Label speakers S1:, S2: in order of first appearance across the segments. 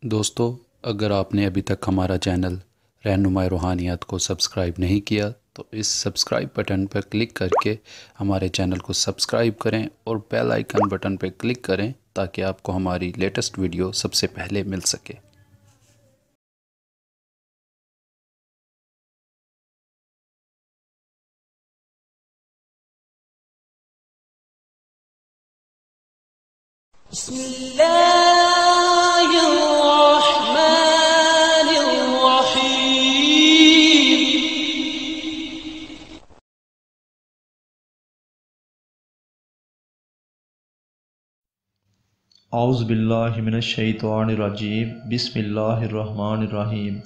S1: दोस्तों, अगर आपने अभी तक हमारा चैनल रहनुमाई रूहानियात को सब्सक्राइब नहीं किया तो इस सब्सक्राइब बटन पर क्लिक करके हमारे चैनल को सब्सक्राइब करें और बेल आइकन बटन पर क्लिक करें ताकि आपको हमारी लेटेस्ट वीडियो सबसे पहले मिल सके।
S2: औज़ुबिल्लाहिमिनश्शैतानिर्रजीम बिस्मिल्लाहिर्रहमानिर्रहीम।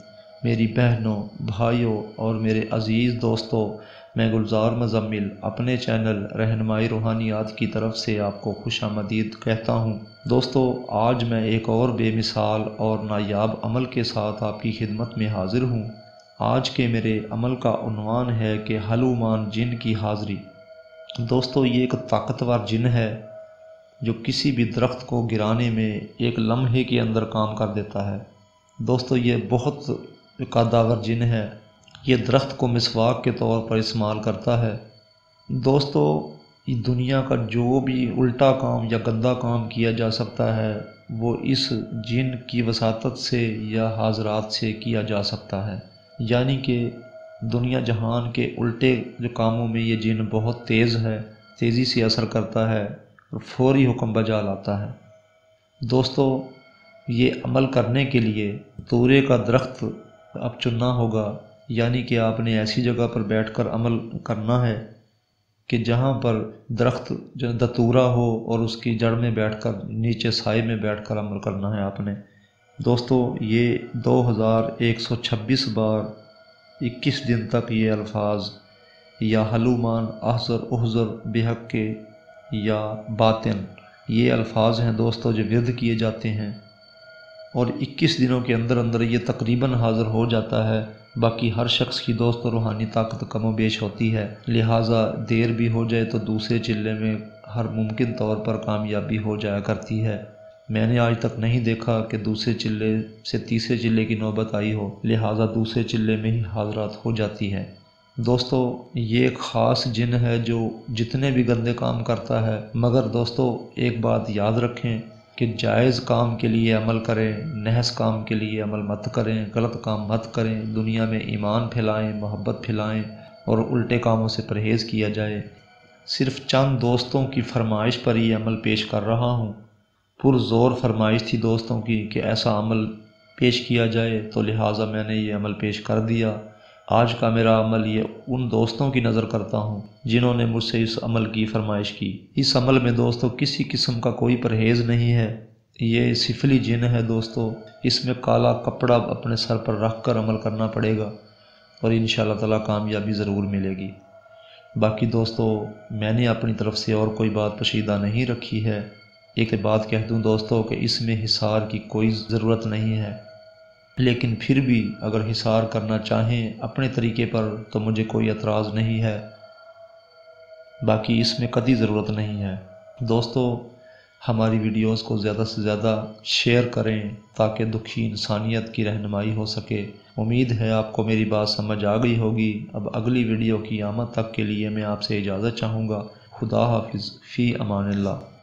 S2: मेरी बहनों, भाइयों और मेरे अज़ीज़ दोस्तों, मैं गुलजार मुज़म्मिल अपने चैनल रहनुमाई रूहानियात की तरफ से आपको खुशामदीद कहता हूँ। दोस्तों, आज मैं एक और बेमिसाल और नायाब अमल के साथ आपकी खिदमत में हाज़िर हूँ। आज के मेरे अमल का उन्वान है कि हलूमान जिन की हाज़री। दोस्तों, ये एक ताकतवर जिन है जो किसी भी दरख्त को गिराने में एक लम्हे के अंदर काम कर देता है। दोस्तों, ये बहुत कद्दावर जिन है। ये दरख्त को मिसवाक के तौर पर इस्तेमाल करता है। दोस्तों, दुनिया का जो भी उल्टा काम या गंदा काम किया जा सकता है वो इस जिन की वसातत से या हाजरात से किया जा सकता है। यानी कि दुनिया जहान के उल्टे जो कामों में ये जिन बहुत तेज़ है, तेज़ी से असर करता है और फौरी हुक्म बजा लाता है। दोस्तों, ये अमल करने के लिए तूरे का दरख्त अब चुनना होगा। यानी कि आपने ऐसी जगह पर बैठकर अमल करना है कि जहाँ पर दरख्त जो दतूरा हो और उसकी जड़ में बैठकर, नीचे साए में बैठकर अमल करना है आपने। दोस्तों, ये 2126 बार 21 दिन तक ये अल्फाज या हलूमान अहज़र उहज़र बेहक के या बातिन, ये अल्फाज हैं दोस्तों जो विर्द किए जाते हैं और 21 दिनों के अंदर अंदर ये तकरीबन हाज़िर हो जाता है। बाकी हर शख्स की दोस्तों रूहानी ताकत कम व बेश होती है, लिहाजा देर भी हो जाए तो दूसरे चिल्ले में हर मुमकिन तौर पर कामयाबी हो जाया करती है। मैंने आज तक नहीं देखा कि दूसरे चिल्ले से तीसरे चिल्ले की नौबत आई हो, लिहाजा दूसरे चिल्ले में ही हाज़रात हो जाती है। दोस्तों, ये एक ख़ास जिन है जो जितने भी गंदे काम करता है, मगर दोस्तों एक बात याद रखें कि जायज़ काम के लिए अमल करें, नहस काम के लिए अमल मत करें, गलत काम मत करें। दुनिया में ईमान फैलाएं, मोहब्बत फैलाएं और उल्टे कामों से परहेज़ किया जाए। सिर्फ़ चंद दोस्तों की फरमाइश पर ये अमल पेश कर रहा हूँ। पुरज़ोर फरमाइश थी दोस्तों की कि ऐसा अमल पेश किया जाए, तो लिहाजा मैंने ये अमल पेश कर दिया। आज का मेरा अमल ये उन दोस्तों की नज़र करता हूँ जिन्होंने मुझसे इस अमल की फरमाइश की। इस अमल में दोस्तों किसी किस्म का कोई परहेज़ नहीं है। ये सिफली जिन है दोस्तों, इसमें काला कपड़ा अपने सर पर रख कर अमल करना पड़ेगा और इंशाअल्लाह ताला कामयाबी ज़रूर मिलेगी। बाकी दोस्तों, मैंने अपनी तरफ से और कोई बात पोशीदा नहीं रखी है। एक बात कह दूँ दोस्तों कि इसमें हिसार की कोई ज़रूरत नहीं है, लेकिन फिर भी अगर हिसार करना चाहें अपने तरीके पर तो मुझे कोई एतराज़ नहीं है। बाकी इसमें कदी ज़रूरत नहीं है। दोस्तों, हमारी वीडियोस को ज़्यादा से ज़्यादा शेयर करें ताकि दुखी इंसानियत की रहनुमाई हो सके। उम्मीद है आपको मेरी बात समझ आ गई होगी। अब अगली वीडियो की आमद तक के लिए मैं आपसे इजाज़त चाहूँगा। खुदा हाफिज़, फ़ी अमानिल्लाह।